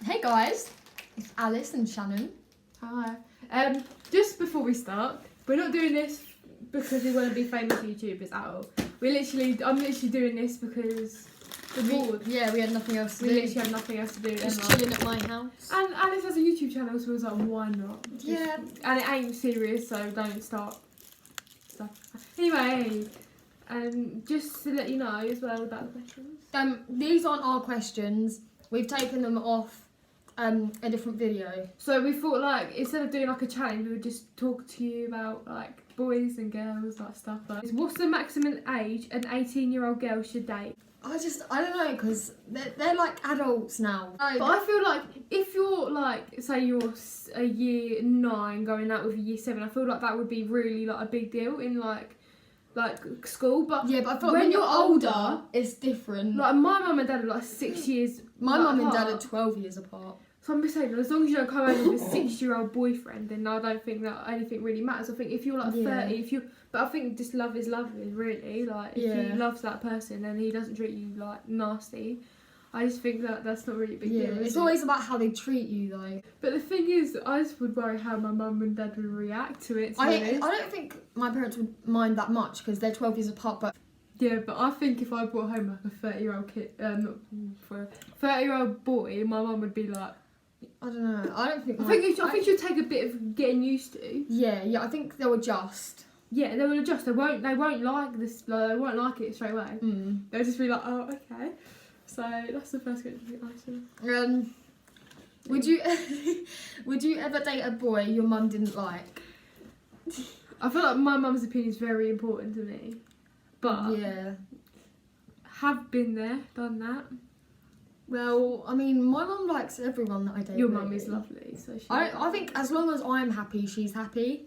Hey guys, it's Alice and Shannon. Hi. Just before we start, we're not doing this because we want to be famous YouTubers at all. I'm literally doing this because we're bored. We had nothing else to We do. literally have nothing else to do. Just chilling at my house. And Alice has a YouTube channel, so we was like, why not? Yeah. And it ain't serious, so don't start stuff. Anyway, just to let you know as well about the questions. These aren't our questions. We've taken them off a different video. So we thought, like, instead of doing like a challenge, we would just talk to you about like boys and girls, like stuff like. What's the maximum age an 18-year-old girl should date? I don't know, because they're like adults now. But I feel like if you're like, say you're a year 9 going out with a year 7, I feel like that would be really like a big deal in like school. But yeah, but I feel like when you're older, it's different. Like my mum and dad are like 6 years. My mum and dad are 12 years apart. So I'm just saying, as long as you don't come over with a 6-year-old boyfriend, then I don't think that anything really matters. I think if you're like 30, but I think just love is really. Like if he loves that person and he doesn't treat you like nasty, I just think that that's not really a big deal. It's always about how they treat you though. But the thing is, I just would worry how my mum and dad would react to it. I don't think my parents would mind that much because they're 12 years apart, but. Yeah, but I think if I brought home like a 30-year-old kid, not for a 30-year-old boy, my mum would be like. I don't know. I don't think. I think she'll take a bit of getting used to. Yeah. I think they'll adjust. Yeah, they will adjust. They won't like this. Like, they won't like it straight away. They'll just be like, oh, okay. So that's the first question. Would you ever date a boy your mum didn't like? I feel like my mum's opinion is very important to me, but have been there, done that. Well, I mean, my mum likes everyone that I date. Your mum is lovely, so she. I think as long as I'm happy, she's happy.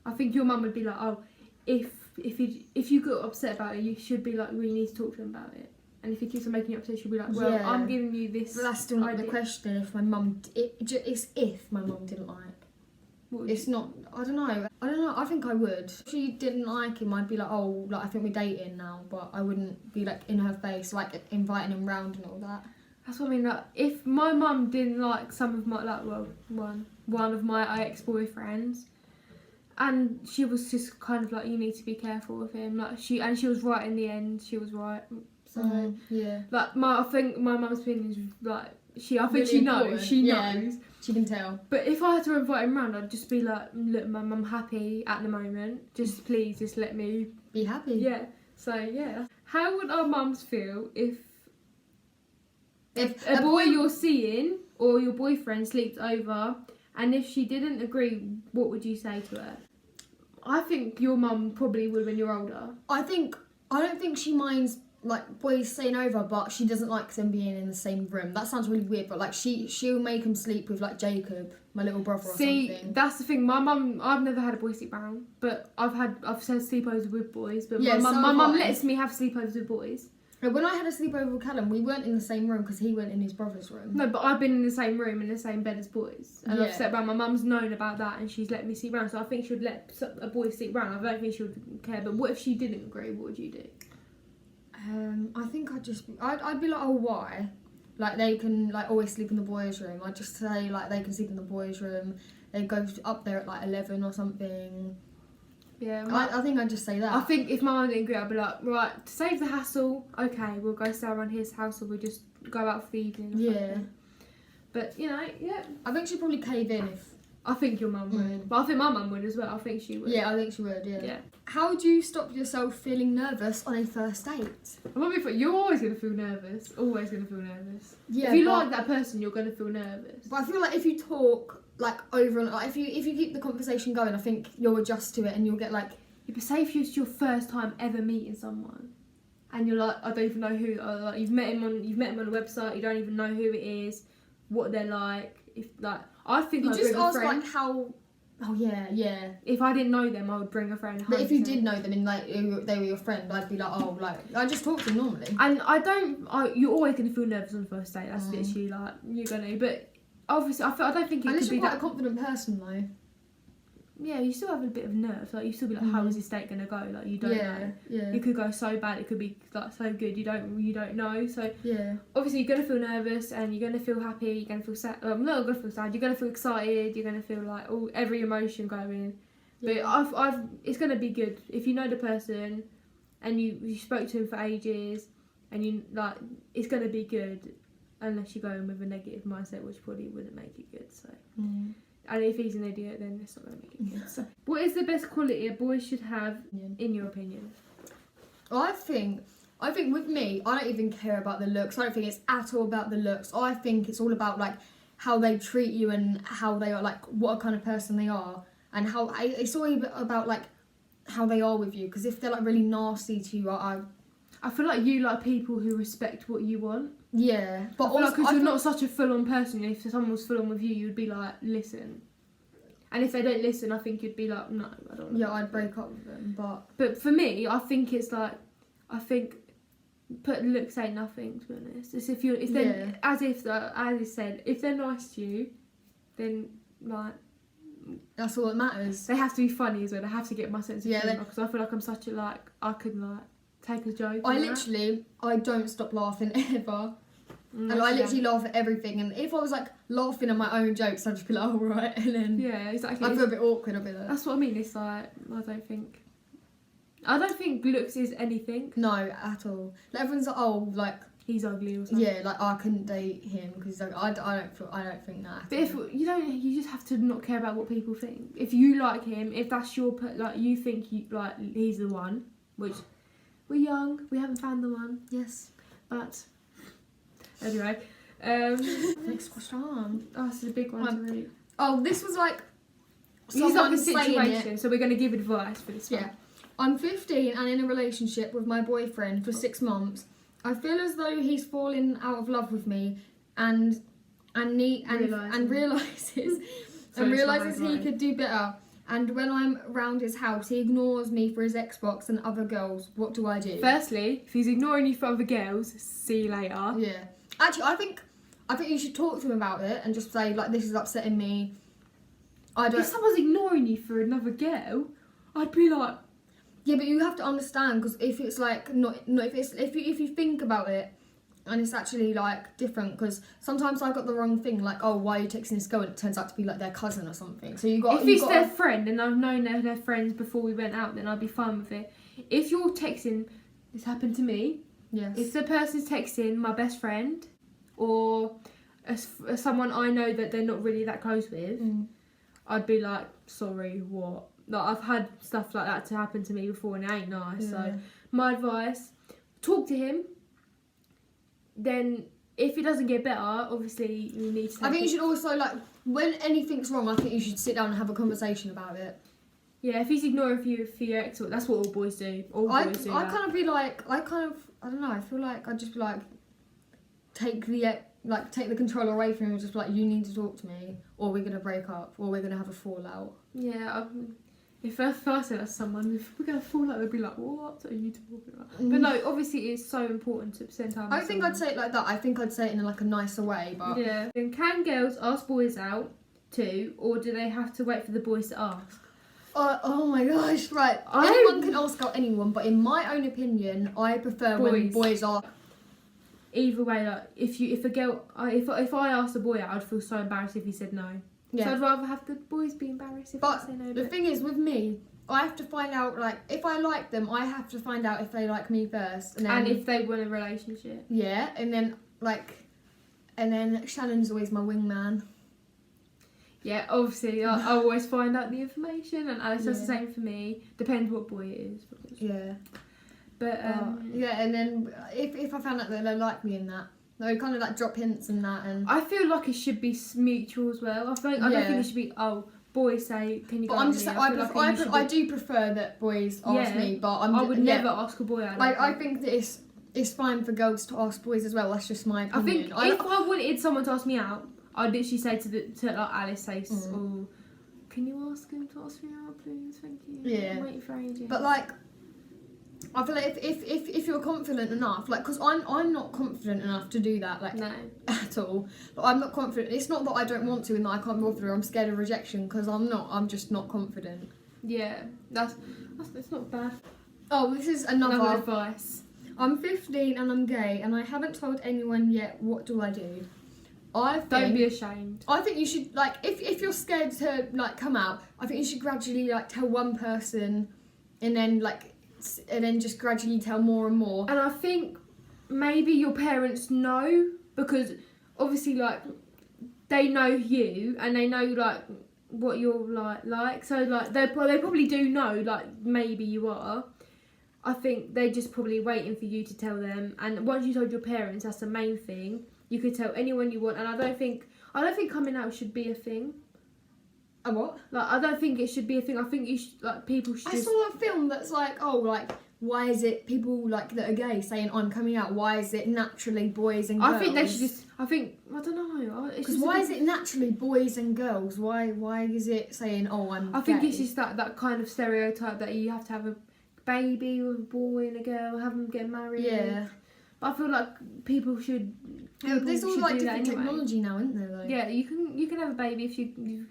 I think your mum would be like, oh, if you got upset about it, you should be like, we need to talk to him about it. And if he keeps on making you upset, she'll be like, well, I'm giving you this. But that's still not the question. If my mum, it's if my mum didn't like. It's not. I don't know. I think I would. If she didn't like him, I'd be like, oh, like I think we're dating now. But I wouldn't be like in her face, like inviting him round and all that. That's what I mean. Like, if my mum didn't like some of my one of my ex-boyfriends, and she was just kind of like, you need to be careful with him. Like she was right in the end. She was right. So like I think my mum's opinion is like I think she knows. She knows. She can tell. But if I had to invite him round, I'd just be like, look, Mum, I'm happy at the moment. Just please, just let me be happy. Yeah. So yeah. How would our mums feel if a boy you're seeing or your boyfriend sleeps over, and if she didn't agree, what would you say to her? I think your mum probably would when you're older. I don't think she minds like boys staying over, but she doesn't like them being in the same room. That sounds really weird, but like she'll make him sleep with like Jacob, my little brother, or something. See, that's the thing. My mum, I've never had a boy sleep around, but I've had sleepovers with boys. But my mum lets me have sleepovers with boys. When I had a sleepover with Callum, we weren't in the same room because he went in his brother's room. No, but I've been in the same room, in the same bed as boys. And I've slept around. My mum's known about that and she's let me sleep around. So I think she would let a boy sleep around. I don't think she would care. But what if she didn't agree? What would you do? I think I'd be like, oh, why? Like, they can, like, always sleep in the boys' room. I'd just say, like, they can sleep in the boys' room. They go up there at, like, 11 or something. Yeah, I think I'd just say that. I think if my mum didn't agree, I'd be like, right, to save the hassle, okay, we'll go stay around his house or we'll just go out for the evening or something. But, you know, I think she'd probably cave in if... I think your mum would. But I think my mum would as well. I think she would. Yeah, I think she would, yeah. How do you stop yourself feeling nervous on a first date? You're always going to feel nervous. Always going to feel nervous. Yeah, if you like that person, you're going to feel nervous. But I feel like if you talk, like, over and... Like, if you keep the conversation going, I think you'll adjust to it and you'll get, like... Yeah, but say if it's your first time ever meeting someone and you're like, I don't even know who... Like, you've met him on a website, you don't even know who it is, what they're like. If, like... I think I'd bring a friend. Like how. Oh yeah. If I didn't know them, I would bring a friend. 100%. But if you did know them and like they were your friend, I'd be like, oh, like I just talk to them normally. And you're always gonna feel nervous on the first date. That's literally like you're gonna. But obviously, I don't think it could be quite a confident person though. you still have a bit of nerves. Like, you still be like, how is this date gonna go? Like, you don't know. Yeah. It could go so bad. It could be like so good. You don't know. So Yeah. obviously you're gonna feel nervous and you're gonna feel happy. You're gonna feel sad. Not gonna feel sad. You're gonna feel excited. You're gonna feel like every emotion going. But it's gonna be good if you know the person, and you spoke to him for ages, and you like it's gonna be good, unless you go in with a negative mindset, which probably wouldn't make it good. So. And if he's an idiot, then it's not going to make it good. So, what is the best quality a boy should have, in your opinion? I think with me, I don't even care about the looks. I don't think it's at all about the looks. I think it's all about like how they treat you and how they are, like what kind of person they are, and how it's all about like how they are with you. Because if they're like really nasty to you, I feel like you like people who respect what you want. Yeah, but also because you're not such a full-on person. If someone was full-on with you, you'd be like, listen. And if they don't listen, I think you'd be like, no, I don't. Yeah, I'd break up with them. But for me, I think it's like, put looks ain't nothing. To be honest, it's if they're as I said, if they're nice to you, then like. That's all that matters. They have to be funny as well. They have to get my sense of humour, because I feel like I'm such a like I could like. Take a joke. I don't stop laughing ever. And I literally laugh at everything. And if I was like laughing at my own jokes, I'd just be like, alright. And then exactly. I feel a bit awkward. I'd be like, that's what I mean. It's like I don't think looks is anything. No, at all. Like, everyone's like, like he's ugly or something. Yeah, like I couldn't date him because like I don't think that. But if you don't, you just have to not care about what people think. If you like him, if that's your like you think he's the one, which. We're young, we haven't found the one. Yes. But, anyway. Next question. Oh, this is a big one to read. Oh, this was like... This is like a situation, so we're going to give advice for this one. Yeah. I'm 15 and in a relationship with my boyfriend for 6 months. I feel as though he's fallen out of love with me and realises he could do better. And when I'm around his house, he ignores me for his Xbox and other girls. What do I do? Firstly, if he's ignoring you for other girls, see you later. Yeah. Actually, I think you should talk to him about it and just say, like, this is upsetting me. If someone's ignoring you for another girl, I'd be like... Yeah, but you have to understand, because if it's like, if you think about it, and it's actually like different, because sometimes I got the wrong thing, like, oh, why are you texting this girl? And it turns out to be like their cousin or something. So if it's their friend and I've known they're friends before we went out, then I'd be fine with it. If you're texting, this happened to me. Yes. If the person's texting my best friend or someone I know that they're not really that close with, I'd be like, sorry, what? Like, I've had stuff like that to happen to me before and it ain't nice. Yeah. So my advice, talk to him. Then, if it doesn't get better, obviously you need to... I think you should also, like, when anything's wrong, I think you should sit down and have a conversation about it. Yeah, if he's ignoring you for your ex, that's what all boys do. I kind of be like, I don't know, I feel like I'd just be like, take the control away from him and just be like, you need to talk to me, or we're going to break up, or we're going to have a fallout. Yeah, if I said that to someone, if we're going to fall out, they'd be like, what are you talking about? But no, obviously it's so important to spend time with I think I'd say it like that. I think I'd say it in like a nicer way, but... Yeah. And can girls ask boys out too, or do they have to wait for the boys to ask? Oh my gosh, right. Anyone can ask out anyone, but in my own opinion, I prefer when boys are... Either way, like, if I asked a boy out, I'd feel so embarrassed if he said no. Yeah. So I'd rather have the boys be embarrassed if they say no. But the thing is, with me, I have to find out, like, if I like them, I have to find out if they like me first. And if they want a relationship. Yeah, and then Shannon's always my wingman. Yeah, obviously, I always find out the information, and Alice does the same for me. Depends what boy it is. Yeah. But, yeah, and then if I found out that they like me in that, they would kind of like drop hints and that, and I feel like it should be mutual as well. I don't think it should be boys say, can you go I'm with just me? I do prefer that boys ask me, but I would never ask a boy out. I think that it's fine for girls to ask boys as well. That's just my opinion. I think if I wanted someone to ask me out, I'd literally say to like Alice say, oh, can you ask him to ask me out, please? Thank you. Yeah. I'm waiting for ages. But like, I feel like if you're confident enough, like, because I'm not confident enough to do that, like, No. at all. Like, I'm not confident. It's not that I don't want to and that I can't bother. I'm scared of rejection because I'm just not confident. Yeah, that's not bad. Oh, this is another advice. I'm 15 and I'm gay and I haven't told anyone yet. What do I do? Don't be ashamed. I think you should, like, if you're scared to, like, come out, I think you should gradually, like, tell one person and then just gradually tell more and more. And I think maybe your parents know, because obviously, like, they know you and they know, like, what you're like. So, like, they probably do know, like, maybe you are. I think they're just probably waiting for you to tell them. And once you told your parents, that's the main thing. You could tell anyone you want. And I don't think coming out should be a thing. A what? Like, I don't think it should be a thing. I think you should, like, people should. I saw a film that's like, oh, like, why is it people, like, that are gay saying I'm coming out? Why is it naturally boys and girls? I think they should just. I don't know. Because why is it naturally boys and girls? Why is it saying, oh, I'm I think gay? it's just that kind of stereotype that you have to have a baby with a boy and a girl, have them get married. Yeah. But I feel like people should. There's all, like, different anyway. technology now, isn't there, though? Yeah, you can have a baby if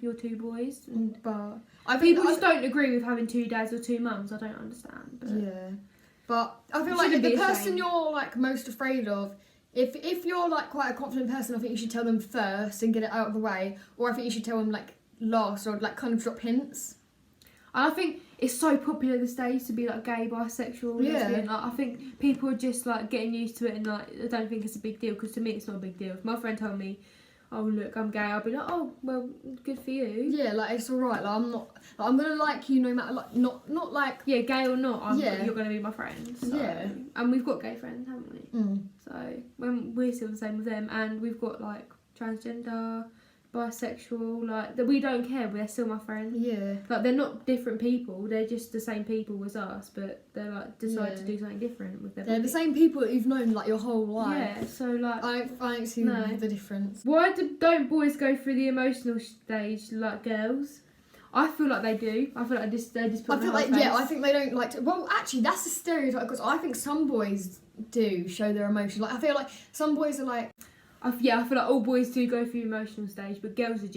you're two boys. But I think people just don't agree with having two dads or two mums. I don't understand. But yeah. But I feel like the person you're, like, most afraid of, if you're, like, quite a confident person, I think you should tell them first and get it out of the way. Or I think you should tell them, like, last, or, like, kind of drop hints. And I think it's so popular these days to be, like, gay, bisexual, lesbian. Like, I think people are just, like, getting used to it and, like, I don't think it's a big deal, because to me it's not a big deal. If my friend told me, oh, look, I'm gay, I'll be like, oh, well, good for you. Yeah, like, it's alright. Like, I'm not... Like, I'm gonna like you no matter... Like, not like... Yeah, gay or not, you're going to be my friend. So. Yeah. And we've got gay friends, haven't we? Mm. So, when we're still the same with them. And we've got, like, transgender, bisexual, like, that we don't care, but they're still my friends. Yeah. Like, they're not different people, they're just the same people as us, but they're, like, decide to do something different with their They're the same people that you've known, like, your whole life. Yeah, so, like... I don't see the difference. Why don't boys go through the emotional stage like girls? I feel like they do. I feel like they just put I feel like, I think they don't like to... Well, actually, that's a stereotype, because I think some boys do show their emotion. Like, I feel like some boys are like... I feel like all boys do go through emotional stage, but girls are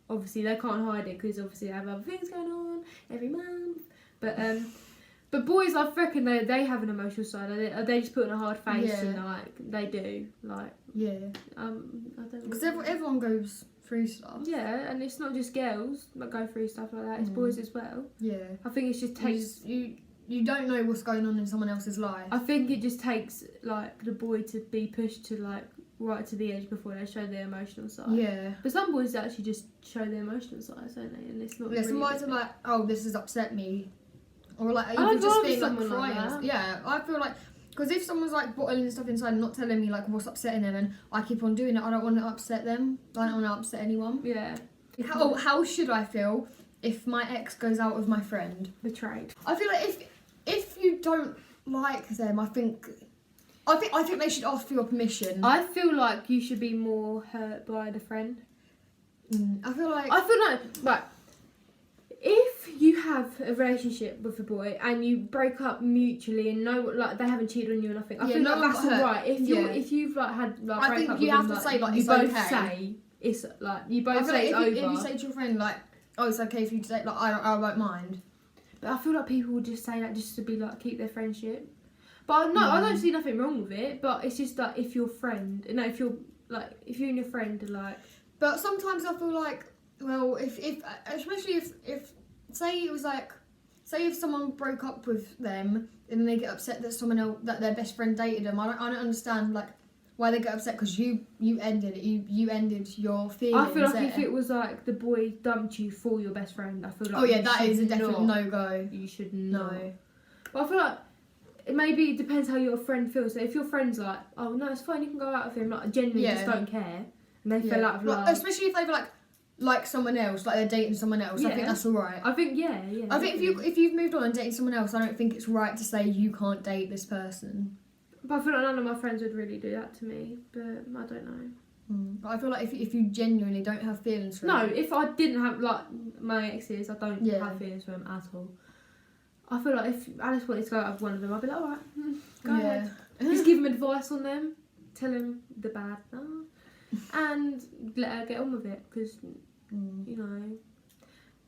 obviously they can't hide it, because obviously they have other things going on every month. But boys, I reckon they have an emotional side. They just put on a hard face and, like, they do, like, yeah. I don't know. Because everyone goes through stuff. Yeah, and it's not just girls that go through stuff like that. It's boys as well. Yeah. I think it just takes you don't know what's going on in someone else's life. I think it just takes, like, the boy to be pushed to, like, right to the edge before they show their emotional side. Yeah. But some boys actually just show their emotional side, don't they? And it's not. Yeah, some boys are like, oh, this has upset me, or like I'd even just rather being like someone like crying. that. Yeah, I feel like, because if someone's like bottling stuff inside and not telling me like what's upsetting them, and I keep on doing it, I don't want to upset them. I don't want to upset anyone. Yeah. How should I feel if my ex goes out with my friend? Betrayed. I feel like if you don't like them, I think they should ask for your permission. I feel like you should be more hurt by the friend. I feel like right. If you have a relationship with a boy and you break up mutually and know, like, they haven't cheated on you or nothing, I feel like that's alright. If you've like had like I break think up you with have them, to say like you it's both okay. say it's like you both say like it's over. if you say to your friend like, oh, it's okay if you say like I won't mind. But I feel like people would just say that just to be like keep their friendship. But no, I don't see nothing wrong with it. But it's just like if your friend, if you and your friend are like. But sometimes I feel like, well, if especially if say it was like, say if someone broke up with them and they get upset that someone else, that their best friend dated them, I don't understand like why they get upset, because you ended it, you ended your feelings. I feel like if it was like the boy dumped you for your best friend, I feel like. Oh yeah, that is a definite no go. You should not. But I feel like maybe it depends how your friend feels. So if your friend's like, oh no, it's fine, you can go out with him, like genuinely just don't care, and they fell out of love. Especially if they've like someone else, like they're dating someone else. I think that's alright. I think I think if you've moved on and dated someone else, I don't think it's right to say you can't date this person. But I feel like none of my friends would really do that to me, but I don't know. But I feel like if you genuinely don't have feelings for them. No, if I didn't have, like, my exes, I don't have feelings for them at all. I feel like if Alice wanted to go out with one of them, I'd be like, alright, go ahead. Yeah. Just give him advice on them, tell him the bad stuff, and let her get on with it, because, you know.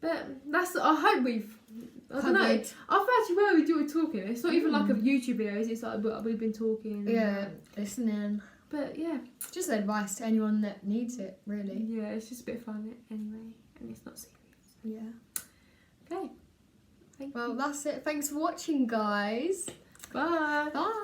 But I hope I don't know. I've actually really enjoyed talking. It's not even like a YouTube video, it's like we've been talking. Yeah, listening. But yeah. Just advice to anyone that needs it, really. Yeah, it's just a bit of fun anyway, and it's not serious. Yeah. Okay. Well, that's it. Thanks for watching, guys. Bye. Bye.